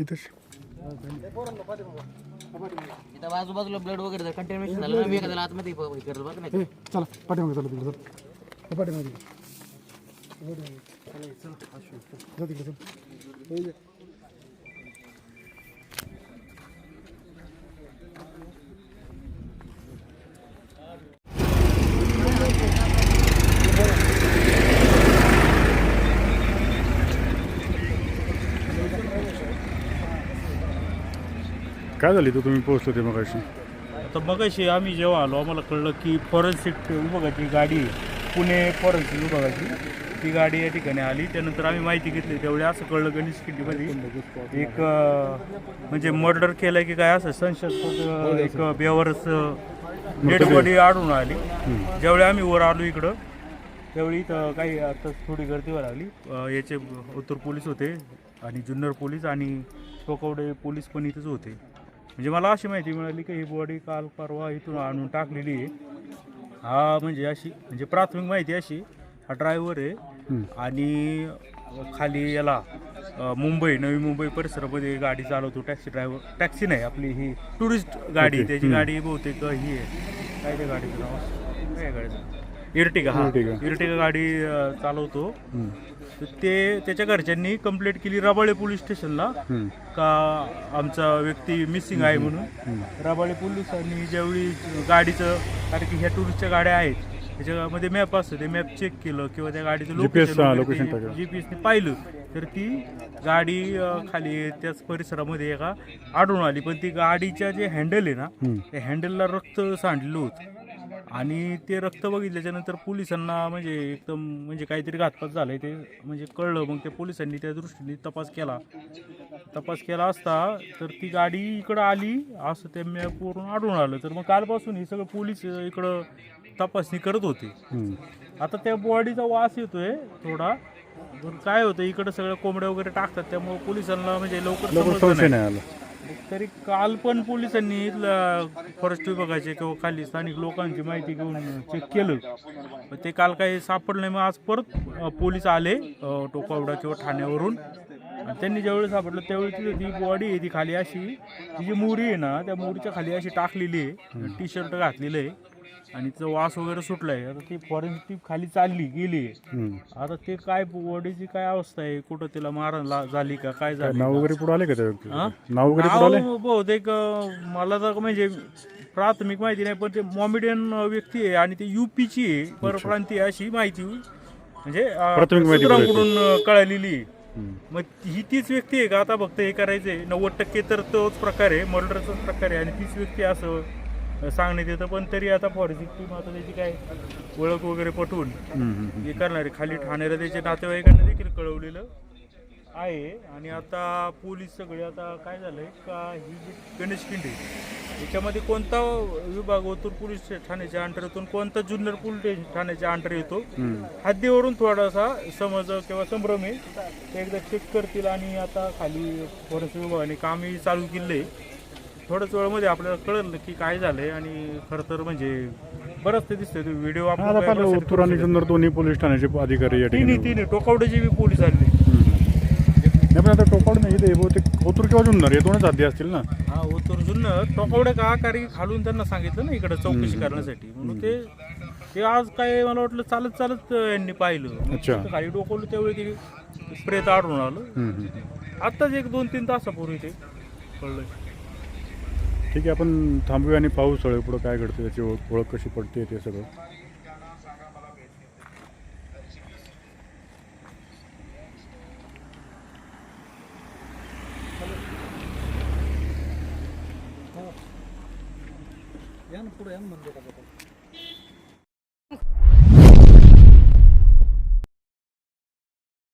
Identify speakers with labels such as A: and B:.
A: इथं
B: इथं आजूबाजूला ब्लड वगैरे कंटॅमिनेशन झालं ना, मी एखाद्याला आतमध्ये करलं बघ नाही.
A: चला पाठीमागे चला तिकडे चल पाठीमागे जा तिकडे चल. काय झाली तर तुम्ही पोहोचलो ते मग अशी?
C: आता मगाशी आम्ही जेव्हा आलो आम्हाला कळलं की फॉरेन्सिक विभागाची गाडी पुणे फॉरेन्सिक विभागाची ती गाडी या ठिकाणी आली. त्यानंतर आम्ही माहिती घेतली त्यावेळी असं कळलं गणेश खिंडीमध्ये एक म्हणजे मर्डर केलं की काय असं संशयास्पद एक बेवारस डेड बॉडी आढळून आली. ज्यावेळी आम्ही वर आलो इकडं त्यावेळी इथं काही आता थोडी गर्दी व्हायला लागली. याचे उत्तर पोलीस होते आणि जुन्नर पोलीस आणि टोकवडे पोलीस पण इथंच होते. म्हणजे मला अशी माहिती मिळाली की ही बॉडी काल परवा इथून आणून टाकलेली आहे. हा म्हणजे अशी म्हणजे प्राथमिक माहिती अशी हा ड्रायव्हर आहे आणि खाली याला मुंबई नवी मुंबई परिसरामध्ये गाडी चालवतो. टॅक्सी ड्रायव्हर, टॅक्सी नाही आपली ही टुरिस्ट गाडी, त्याची गाडी बहुतेक ही आहे काय त्या गाडीचं नाव काय गाडीचं इर्टिगा. हा इर्टिगा गाडी चालवतो. तर ते त्याच्या घरच्यांनी कंप्लेंट केली रबाळे पोलीस स्टेशनला का आमचा व्यक्ती मिसिंग आहे म्हणून. रबाळे पोलिसांनी ज्यावेळी गाडीचं, कारण की ह्या टुरिस्टच्या गाड्या आहेत त्याच्यामध्ये मॅप असतं, ते मॅप चेक केलं किंवा त्या गाडीचं लोकेशन GPS पाहिलं तर ती गाडी खाली त्याच परिसरामध्ये एका आढळून आली. पण ती गाडीच्या जे हँडल आहे ना त्या हँडलला रक्त सांडलेलं होतं आणि ते रक्त बघितल्याच्या नंतर पोलिसांना म्हणजे एकदम म्हणजे काहीतरी घातपात झालं ते म्हणजे कळलं. मग त्या पोलिसांनी त्या दृष्टीने तपास केला असता तर ती गाडी इकडं आली असं त्या मॅपवरून आढळून आलं. तर मग कालपासून हे सगळं पोलीस इकडं तपासणी करत होते. आता त्या बॉडीचा वास येतोय थोडा. काय होतं इकडं सगळं कोंबड्या वगैरे टाकतात त्यामुळे पोलिसांना म्हणजे लवकर नाही आलं. तरी काल पण पोलिसांनी फॉरेस्ट विभागाचे किंवा खाली स्थानिक लोकांची माहिती घेऊन चेक केलं पण ते काल काही सापडलं नाही. मग आज परत पोलीस आले टोकावडा किंवा ठाण्यावरून आणि त्यांनी ज्यावेळी सापडलं त्यावेळी ती बॉडी आहे ती खाली अशी ती जी मोरी आहे ना त्या मोरीच्या खाली अशी टाकलेली आहे. टी शर्ट घातलेलं आहे आणि तिचा वास वगैरे सुटलाय. आता ती फॉरेन्सिक खाली चालली गेली. आता ते काय बॉडीची काय अवस्था आहे, कुठं तिला मारण झाली का काय झालं,
A: नाव वगैरे पुढे आले का त्या
C: नाव बहुतेक मला तर म्हणजे प्राथमिक माहिती नाही पण ते मॉमेडियन व्यक्ती आहे आणि ते युपीची आहे, परप्रांतीय अशी माहिती म्हणजे सूत्रांकडून कळलेली. मग ही तीच व्यक्ती आहे का आता फक्त हे करायचंय 90% तर तोच प्रकार आहे, मर्डरचाच प्रकार आहे आणि तीच व्यक्ती असं सांगण्यात येतं. पण तरी आता फॉरेन्सिक टीम आता त्याची काय ओळख वगैरे पटवून हे करणारे खाली ठाण्याला त्याच्या नातेवाईकांना देखील कळवलेलं आहे. आणि आता पोलीस सगळे आता काय झालंय का ही जी गणेश खिंडी याच्यामध्ये कोणता विभाग ओतूर पोलीस ठाण्याच्या अंडर येतो कोणता जुन्नर पोलीस ठाण्याच्या अंडर येतो हद्दीवरून थोडासा समज किंवा संभ्रम आहे ते एकदा चेक करतील. आणि आता खाली फॉरेन्सिक विभागाने कामही चालू केलंय. थोड्याच वेळामध्ये आपल्याला कळलं की काय झालंय आणि खरं तर म्हणजे बरंच ते दिसतंय व्हिडिओ
A: उत्तर आणि जुन्नर दोन्ही पोलीस ठाण्याचे अधिकारी या ठिकाणी
C: तिन्ही टोकावड्याचे बी पोलीस आले.
A: पण आता टोकावड नाही ते बहुतेक ओतूर किंवा जुन्नर हे दोनच हद्दी असतील ना.
C: हा ओतूर जुन्नर टोकावड्या का कारण खालून त्यांना सांगितलं ना इकडे चौकशी करण्यासाठी म्हणून ते आज काय मला वाटलं चालत यांनी पाहिलं. खाली डोकवलं त्यावेळी ते प्रेत आढळून आलं. आत्ताच 1-2-3 तासापूर्वी ते कळलं.
A: ठीक आहे आपण थांबूया आणि पाहू सगळं पुढं काय घडतं त्याची ओळख कशी पडते ते सगळं.
B: या ना पुढे या ना म्हणजे